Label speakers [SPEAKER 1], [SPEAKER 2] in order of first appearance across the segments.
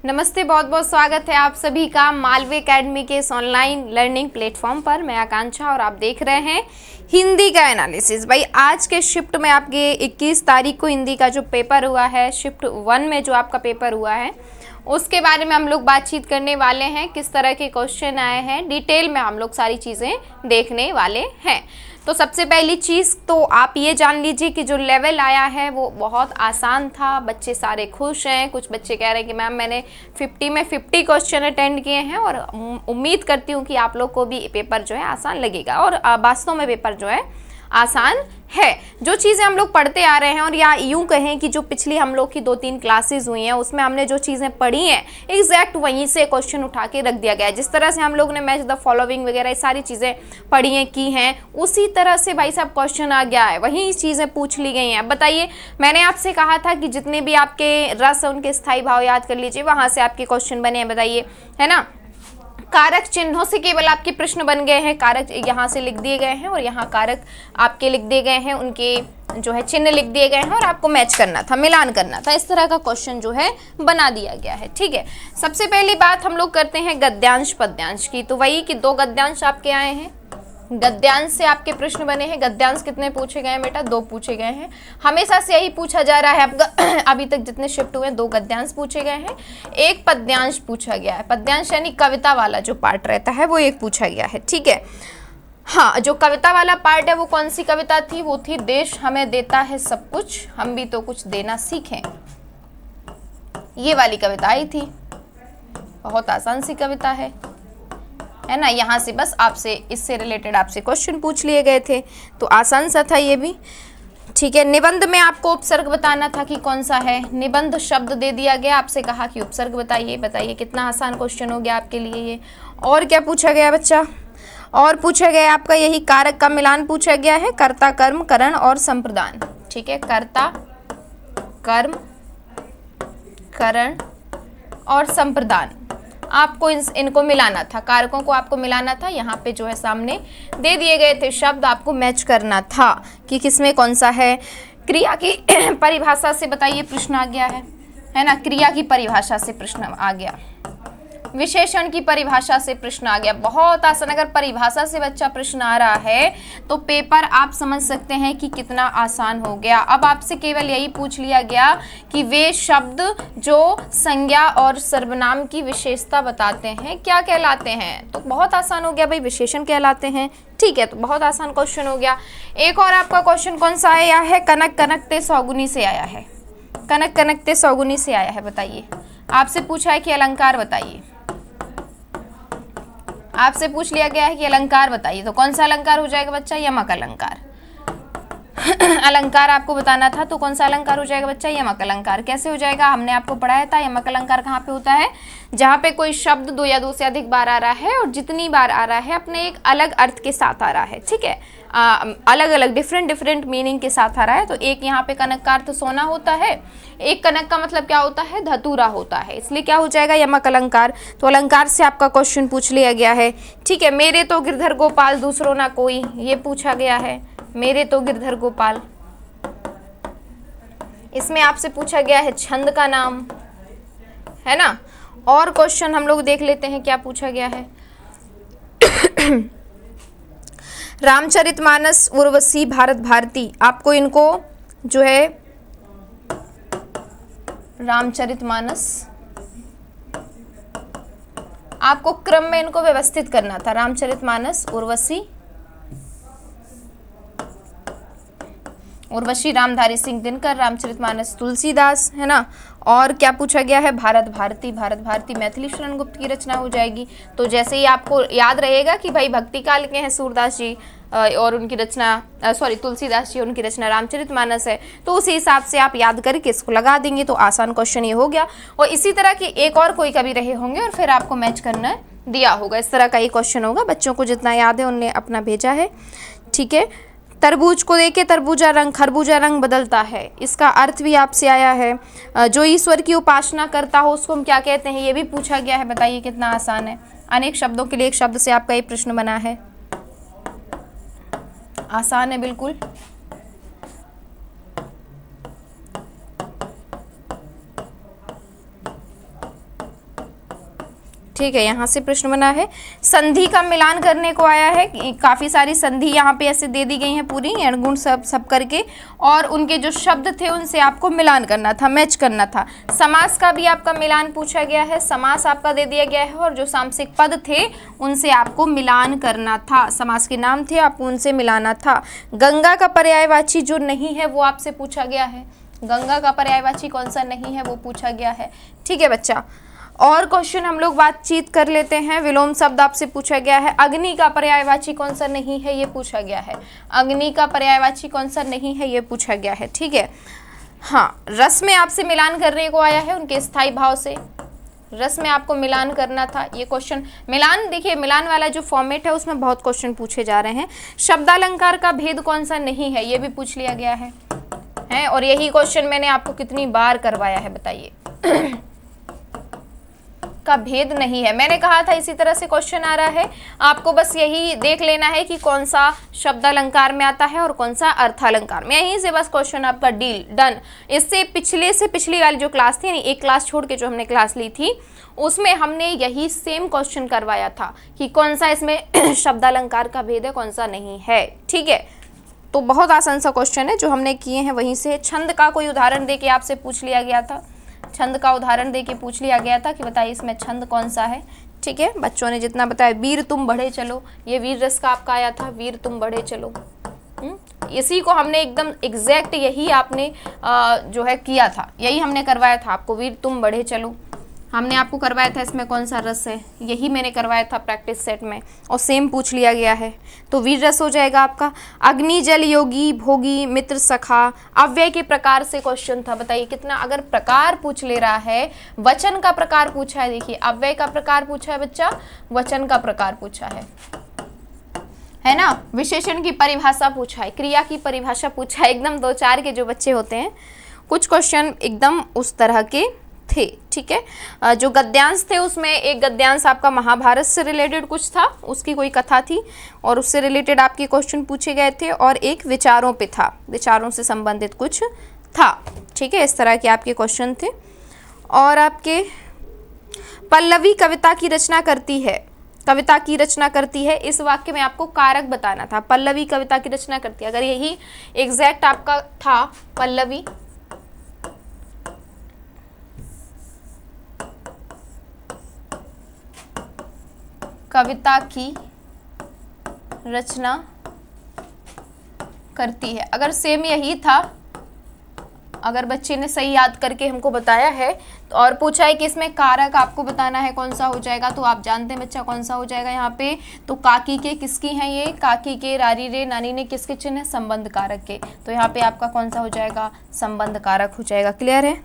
[SPEAKER 1] नमस्ते, बहुत बहुत स्वागत है आप सभी का मालवी एकेडमी के इस ऑनलाइन लर्निंग प्लेटफॉर्म पर। मैं आकांक्षा और आप देख रहे हैं हिंदी का एनालिसिस। भाई आज के शिफ्ट में आपके 21 तारीख को हिंदी का जो पेपर हुआ है, शिफ्ट 1 में जो आपका पेपर हुआ है, उसके बारे में हम लोग बातचीत करने वाले हैं। किस तरह के क्वेश्चन आए हैं, डिटेल में हम लोग सारी चीज़ें देखने वाले हैं। तो सबसे पहली चीज़ तो आप ये जान लीजिए कि जो लेवल आया है वो बहुत आसान था। बच्चे सारे खुश हैं। कुछ बच्चे कह रहे हैं कि मैम मैंने 50 में 50 क्वेश्चन अटेंड किए हैं और उम्मीद करती हूँ कि आप लोग को भी पेपर जो है आसान लगेगा। और वास्तव में पेपर जो है आसान है। जो चीज़ें हम लोग पढ़ते आ रहे हैं, और या यूँ कहें कि जो पिछली हम लोग की 2-3 क्लासेस हुई हैं उसमें हमने जो चीज़ें पढ़ी हैं एग्जैक्ट वहीं से क्वेश्चन उठा के रख दिया गया है। जिस तरह से हम लोग ने मैच द फॉलोइंग वगैरह ये सारी चीज़ें पढ़ी हैं की हैं, उसी तरह से भाई साहब क्वेश्चन आ गया है, वहीं चीज़ें पूछ ली गई हैं। अब बताइए, मैंने आपसे कहा था कि जितने भी आपके रस उनके स्थायी भाव याद कर लीजिए, वहाँ से आपके क्वेश्चन बने हैं। बताइए, है ना। कारक चिन्हों से केवल आपके प्रश्न बन गए हैं। कारक यहाँ से लिख दिए गए हैं और यहाँ कारक आपके लिख दिए गए हैं, उनके जो है चिन्ह लिख दिए गए हैं और आपको मैच करना था, मिलान करना था। इस तरह का क्वेश्चन जो है बना दिया गया है। ठीक है, सबसे पहली बात हम लोग करते हैं गद्यांश पद्यांश की। तो वही कि 2 गद्यांश आपके आए हैं। गद्यांश से आपके प्रश्न बने हैं। गद्यांश कितने पूछे गए हैं बेटा? 2 पूछे गए हैं। हमेशा से यही पूछा जा रहा है आपका। अभी तक जितने शिफ्ट हुए 2 गद्यांश पूछे गए हैं, 1 पद्यांश पूछा गया है। पद्यांश यानी कविता वाला जो पार्ट रहता है वो 1 पूछा गया है। ठीक है, हाँ, जो कविता वाला पार्ट है वो कौन सी कविता थी? वो थी देश हमें देता है सब कुछ, हम भी तो कुछ देना सीखें। ये वाली कविता आई थी। बहुत आसान सी कविता है ना। यहाँ से बस आपसे इससे रिलेटेड आपसे क्वेश्चन पूछ लिए गए थे, तो आसान सा था ये भी। ठीक है, निबंध में आपको उपसर्ग बताना था कि कौन सा है। निबंध शब्द दे दिया गया, आपसे कहा कि उपसर्ग बताइए। बताइए कितना आसान क्वेश्चन हो गया आपके लिए ये। और क्या पूछा गया बच्चा? और पूछा गया आपका यही कारक का मिलान पूछा गया है। कर्ता, कर्म, करण और संप्रदान। ठीक है, कर्ता, कर्म, करण और संप्रदान आपको इनको मिलाना था। कारकों को आपको मिलाना था। यहाँ पे जो है सामने दे दिए गए थे शब्द, आपको मैच करना था कि किसमें कौन सा है। क्रिया की परिभाषा से बताइए प्रश्न आ गया है ना। क्रिया की परिभाषा से प्रश्न आ गया। विशेषण की परिभाषा से प्रश्न आ गया। बहुत आसान। अगर परिभाषा से बच्चा प्रश्न आ रहा है तो पेपर आप समझ सकते हैं कि कितना आसान हो गया। अब आपसे केवल यही पूछ लिया गया कि वे शब्द जो संज्ञा और सर्वनाम की विशेषता बताते हैं क्या कहलाते हैं। तो बहुत आसान हो गया भाई, विशेषण कहलाते हैं। ठीक है, तो बहुत आसान क्वेश्चन हो गया। एक और आपका क्वेश्चन कौन सा आया है? कनक कनकते सौगुनी से आया है। कनक कनकते सौगुनी से आया है। बताइए, आपसे पूछा है कि अलंकार बताइए। आपसे पूछ लिया गया है कि अलंकार बताइए, तो कौन सा अलंकार हो जाएगा बच्चा? यमक अलंकार। अलंकार आपको बताना था, तो कौन सा अलंकार हो जाएगा बच्चा? यमक अलंकार। कैसे हो जाएगा? हमने आपको पढ़ाया था यमक अलंकार कहाँ पे होता है? जहाँ पे कोई शब्द 2 या 2 से अधिक बार आ रहा है और जितनी बार आ रहा है अपने एक अलग अर्थ के साथ आ रहा है। ठीक है, अलग अलग डिफरेंट मीनिंग के साथ आ रहा है। तो एक यहाँ पे कनक का अर्थ सोना होता है, एक कनक का मतलब क्या होता है? धतूरा होता है। इसलिए क्या हो जाएगा? यमक अलंकार। तो अलंकार से आपका क्वेश्चन पूछ लिया गया है। ठीक है, मेरे तो गिरधर गोपाल दूसरों ना कोई, ये पूछा गया है। मेरे तो गिरधर गोपाल। इसमें आपसे पूछा गया है छंद का नाम, है ना। और क्वेश्चन हम लोग देख लेते हैं क्या पूछा गया है। रामचरितमानस, उर्वशी, भारत भारती, आपको इनको जो है रामचरितमानस आपको क्रम में इनको व्यवस्थित करना था। रामचरितमानस, उर्वशी रामधारी सिंह दिनकर, रामचरितमानस तुलसीदास, है ना। और क्या पूछा गया है? भारत भारती। भारत भारती मैथिली शरण गुप्त की रचना हो जाएगी। तो जैसे ही आपको याद रहेगा कि भाई भक्ति काल के हैं सूरदास जी और उनकी रचना तुलसीदास जी, उनकी रचना रामचरितमानस है, तो उसी हिसाब से आप याद करके इसको लगा देंगे तो आसान क्वेश्चन ये हो गया। और इसी तरह के एक और कोई कभी रहे होंगे और फिर आपको मैच करना दिया होगा। इस तरह का ये क्वेश्चन होगा। बच्चों को जितना याद है उनने अपना भेजा है। ठीक है, तरबूज को देके तरबूजा रंग, खरबूजा रंग बदलता है, इसका अर्थ भी आपसे आया है। जो ईश्वर की उपासना करता हो उसको हम क्या कहते हैं? ये भी पूछा गया है। बताइए कितना आसान है। अनेक शब्दों के लिए एक शब्द से आपका ये प्रश्न बना है। आसान है बिल्कुल। ठीक है, यहाँ से प्रश्न बना है। संधि का मिलान करने को आया है, काफ़ी सारी संधि यहाँ पे ऐसे दे दी गई हैं पूरी गुण सब करके, और उनके जो शब्द थे उनसे आपको मिलान करना था, मैच करना था। समास का भी आपका मिलान पूछा गया है, समास आपका दे दिया गया है, और जो सामसिक पद थे उनसे आपको मिलान करना था, समास के नाम थे आपको उनसे मिलाना था। गंगा का पर्यायवाची जो नहीं है वो आपसे पूछा गया है, गंगा का पर्यायवाची कौन सा नहीं है वो पूछा गया है। ठीक है बच्चा, और क्वेश्चन हम लोग बातचीत कर लेते हैं। विलोम शब्द आपसे पूछा गया है। अग्नि का पर्यायवाची कौन सा नहीं है ये पूछा गया है, अग्नि का पर्यायवाची कौन सा नहीं है ये पूछा गया है। ठीक है, हाँ, रस में आपसे मिलान करने को आया है उनके स्थायी भाव से, रस में आपको मिलान करना था। ये क्वेश्चन मिलान, देखिए मिलान वाला जो फॉर्मेट है उसमें बहुत क्वेश्चन पूछे जा रहे हैं। शब्दालंकार का भेद कौन सा नहीं है ये भी पूछ लिया गया है, और यही क्वेश्चन मैंने आपको कितनी बार करवाया है बताइए। का भेद नहीं है, मैंने कहा था इसी तरह से क्वेश्चन आ रहा है, आपको बस यही देख लेना है कि कौन सा शब्दालंकार में आता है और कौन सा अर्थालंकार में। यहीं से बस क्वेश्चन आपका डील डन। इससे पिछली वाली जो क्लास थी, यानी एक क्लास छोड़ के जो हमने क्लास ली थी उसमें हमने यही सेम क्वेश्चन करवाया था कि कौन सा इसमें शब्दालंकार का भेद है कौन सा नहीं है। ठीक है, तो बहुत आसान सा क्वेश्चन है जो हमने किए हैं वहीं से। छंद का कोई उदाहरण दे के आपसे पूछ लिया गया था, छंद का उदाहरण दे के पूछ लिया गया था कि बताइए इसमें छंद कौन सा है। ठीक है, बच्चों ने जितना बताया, वीर तुम बढ़े चलो, ये वीर रस का आपका आया था, वीर तुम बढ़े चलो। इसी को हमने एकदम एग्जैक्ट यही आपने जो है किया था, यही हमने करवाया था आपको, वीर तुम बढ़े चलो हमने आपको करवाया था। इसमें कौन सा रस है यही मैंने करवाया था प्रैक्टिस सेट में, और सेम पूछ लिया गया है, तो वीर रस हो जाएगा आपका। अग्नि जल योगी भोगी मित्र सखा, अव्यय के प्रकार से क्वेश्चन था, बताइए कितना, अगर प्रकार पूछ ले रहा है, वचन का प्रकार पूछा है, देखिए अव्यय का प्रकार पूछा है बच्चा, वचन का प्रकार पूछा है ना, विशेषण की परिभाषा पूछा है, क्रिया की परिभाषा पूछा है। एकदम 2-4 के जो बच्चे होते हैं कुछ क्वेश्चन एकदम उस तरह के थे। ठीक है, जो गद्यांश थे उसमें एक गद्यांश आपका महाभारत से रिलेटेड कुछ था, उसकी कोई कथा थी और उससे रिलेटेड आपके क्वेश्चन पूछे गए थे, और एक विचारों पे था, विचारों से संबंधित कुछ था। ठीक है, इस तरह के आपके क्वेश्चन थे। और आपके पल्लवी कविता की रचना करती है, कविता की रचना करती है, इस वाक्य में आपको कारक बताना था। पल्लवी कविता की रचना करती है, अगर यही एग्जैक्ट आपका था, पल्लवी कविता की रचना करती है, अगर सेम यही था, अगर बच्चे ने सही याद करके हमको बताया है तो, और पूछा है कि इसमें कारक आपको बताना है कौन सा हो जाएगा, तो आप जानते हैं बच्चा कौन सा हो जाएगा यहाँ पे, तो काकी के किसकी हैं ये, काकी के, रारी रे, नानी ने किसके चिन्ह है, संबंध कारक के, तो यहाँ पे आपका कौन सा हो जाएगा, संबंध कारक हो जाएगा। क्लियर है।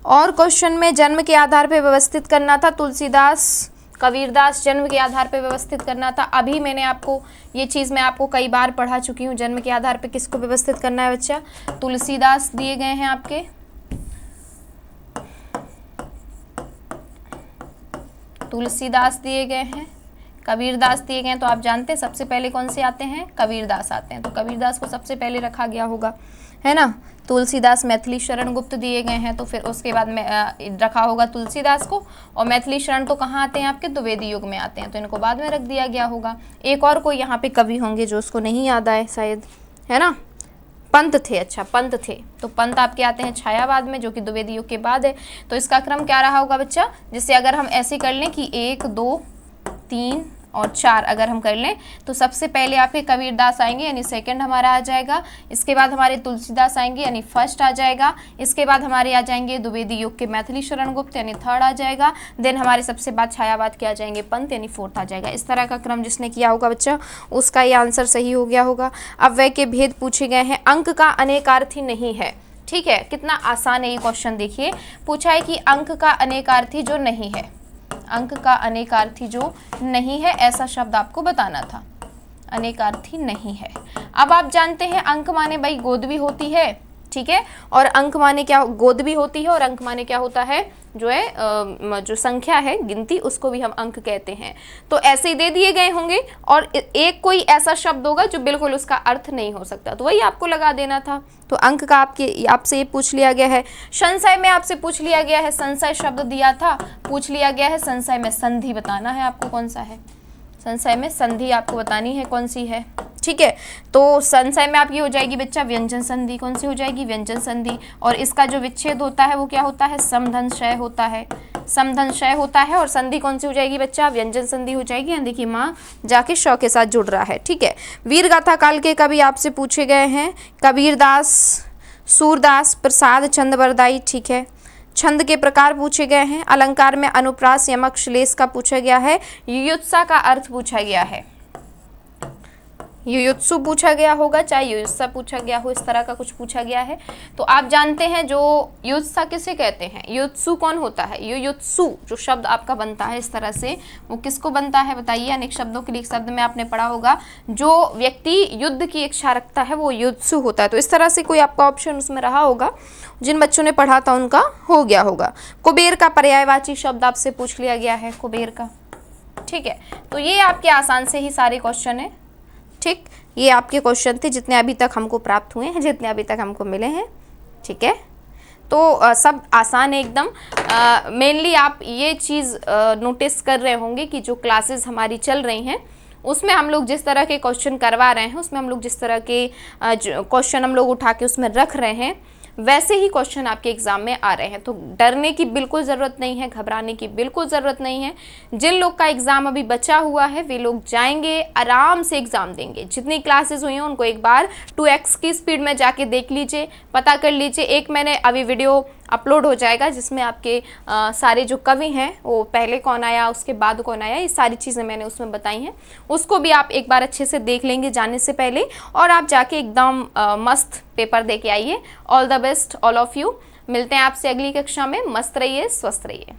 [SPEAKER 1] और क्वेश्चन में जन्म के आधार पर व्यवस्थित करना था, तुलसीदास कबीरदास जन्म के आधार पर व्यवस्थित करना था। अभी मैंने आपको ये चीज़ मैं आपको कई बार पढ़ा चुकी हूँ, जन्म के आधार पे किसको व्यवस्थित करना है बच्चा, तुलसीदास दिए गए हैं आपके, तुलसीदास दिए गए हैं, कबीरदास दिए गए हैं, तो आप जानते हैं सबसे पहले कौन से आते हैं, कबीरदास आते हैं, तो कबीरदास को सबसे पहले रखा गया होगा, है ना। तुलसीदास मैथिली शरण गुप्त दिए गए हैं, तो फिर उसके बाद में रखा होगा तुलसीदास को, और मैथिली शरण तो कहाँ आते हैं आपके, द्विवेदी युग में आते हैं, तो इनको बाद में रख दिया गया होगा। एक और कोई यहाँ पे कवि होंगे जो उसको नहीं याद आए शायद, है ना, पंत थे, अच्छा पंत थे, तो पंत आपके आते हैं छायावाद में, जो कि द्विवेदी युग के बाद है। तो इसका क्रम क्या रहा होगा बच्चा, जिससे अगर हम ऐसे कर लें कि 1 2 3 और 4 अगर हम कर लें, तो सबसे पहले आपके कबीरदास आएंगे यानी सेकंड हमारा आ जाएगा, इसके बाद हमारे तुलसीदास आएंगे यानी फर्स्ट आ जाएगा, इसके बाद हमारे आ जाएंगे द्विवेदी युग के मैथिली शरण गुप्त यानी थर्ड आ जाएगा, देन हमारे सबसे बाद छायावाद के आ जाएंगे पंत यानी फोर्थ आ जाएगा। इस तरह का क्रम जिसने किया होगा बच्चा उसका ये आंसर सही हो गया होगा। अव्यय के भेद पूछे गए हैं, अंक का अनेकार्थी नहीं है। ठीक है, कितना आसान है ये क्वेश्चन, देखिए पूछा है कि अंक का अनेकार्थी जो नहीं है, अंक का अनेकार्थी जो नहीं है ऐसा शब्द आपको बताना था, अनेकार्थी नहीं है। अब आप जानते हैं अंक माने भाई गोद भी होती है, ठीक है, और अंक माने क्या, गोद भी होती है और अंक माने क्या होता है, जो है जो संख्या है गिनती, उसको भी हम अंक कहते हैं। तो ऐसे ही दे दिए गए होंगे और एक कोई ऐसा शब्द होगा जो बिल्कुल उसका अर्थ नहीं हो सकता, तो वही आपको लगा देना था। तो अंक का आपसे ये पूछ लिया गया है। संशय में आपसे पूछ लिया गया है, संशय शब्द दिया था, पूछ लिया गया है संशय में संधि बताना है आपको कौन सा है, संशय में संधि आपको बतानी है कौन सी है, ठीक है। तो संशय में आपकी हो जाएगी बच्चा व्यंजन संधि, कौन सी हो जाएगी, व्यंजन संधि। और इसका जो विच्छेद होता है वो क्या होता है, समधनशय होता है, समधनशय होता है। और संधि कौन सी हो जाएगी बच्चा, व्यंजन संधि हो जाएगी। यहाँ देखिए माँ जाके शौ के साथ जुड़ रहा है, ठीक है। वीर गाथा काल के कवि आपसे पूछे गए हैं, कबीरदास, सूरदास, प्रसाद चंद बरदाई, ठीक है। छंद के प्रकार पूछे गए हैं, अलंकार में अनुप्रास, यमक, श्लेष का पूछा गया है, युयुत्सा का अर्थ पूछा गया है, युयुत्सु पूछा गया होगा, चाहे युयुत्सा पूछा गया हो, इस तरह का कुछ पूछा गया है। तो आप जानते हैं जो युयुत्सा किसे कहते हैं, युयुत्सु कौन होता है, युयुत्सु जो शब्द आपका बनता है इस तरह से, वो किसको बनता है बताइए। अनेक शब्दों के लिए एक शब्द में आपने पढ़ा होगा, जो व्यक्ति युद्ध की इच्छा रखता है वो युयुत्सु होता है। तो इस तरह से कोई आपका ऑप्शन उसमें रहा होगा, जिन बच्चों ने पढ़ा था उनका हो गया होगा। कुबेर का पर्यायवाची शब्द आपसे पूछ लिया गया है, कुबेर का, ठीक है। तो ये आपके आसान से ही सारे क्वेश्चन है, ठीक। ये आपके क्वेश्चन थे जितने अभी तक हमको प्राप्त हुए हैं, जितने अभी तक हमको मिले हैं, ठीक है। तो सब आसान है एकदम। मेनली आप ये चीज़ नोटिस कर रहे होंगे कि जो क्लासेस हमारी चल रही हैं उसमें हम लोग जिस तरह के क्वेश्चन करवा रहे हैं, उसमें हम लोग जिस तरह के क्वेश्चन हम लोग उठा के उसमें रख रहे हैं, वैसे ही क्वेश्चन आपके एग्जाम में आ रहे हैं। तो डरने की बिल्कुल ज़रूरत नहीं है, घबराने की बिल्कुल ज़रूरत नहीं है। जिन लोग का एग्ज़ाम अभी बचा हुआ है वे लोग जाएंगे, आराम से एग्ज़ाम देंगे। जितनी क्लासेस हुई हैं उनको एक बार 2x की स्पीड में जाके देख लीजिए, पता कर लीजिए। एक मैंने अभी वीडियो अपलोड हो जाएगा जिसमें आपके सारे जो कवि हैं वो पहले कौन आया, उसके बाद कौन आया, ये सारी चीज़ें मैंने उसमें बताई हैं। उसको भी आप एक बार अच्छे से देख लेंगे जाने से पहले, और आप जाके एकदम मस्त पेपर दे के आइए। All the best all of you. मिलते हैं आपसे अगली कक्षा में। मस्त रहिए, स्वस्थ रहिए।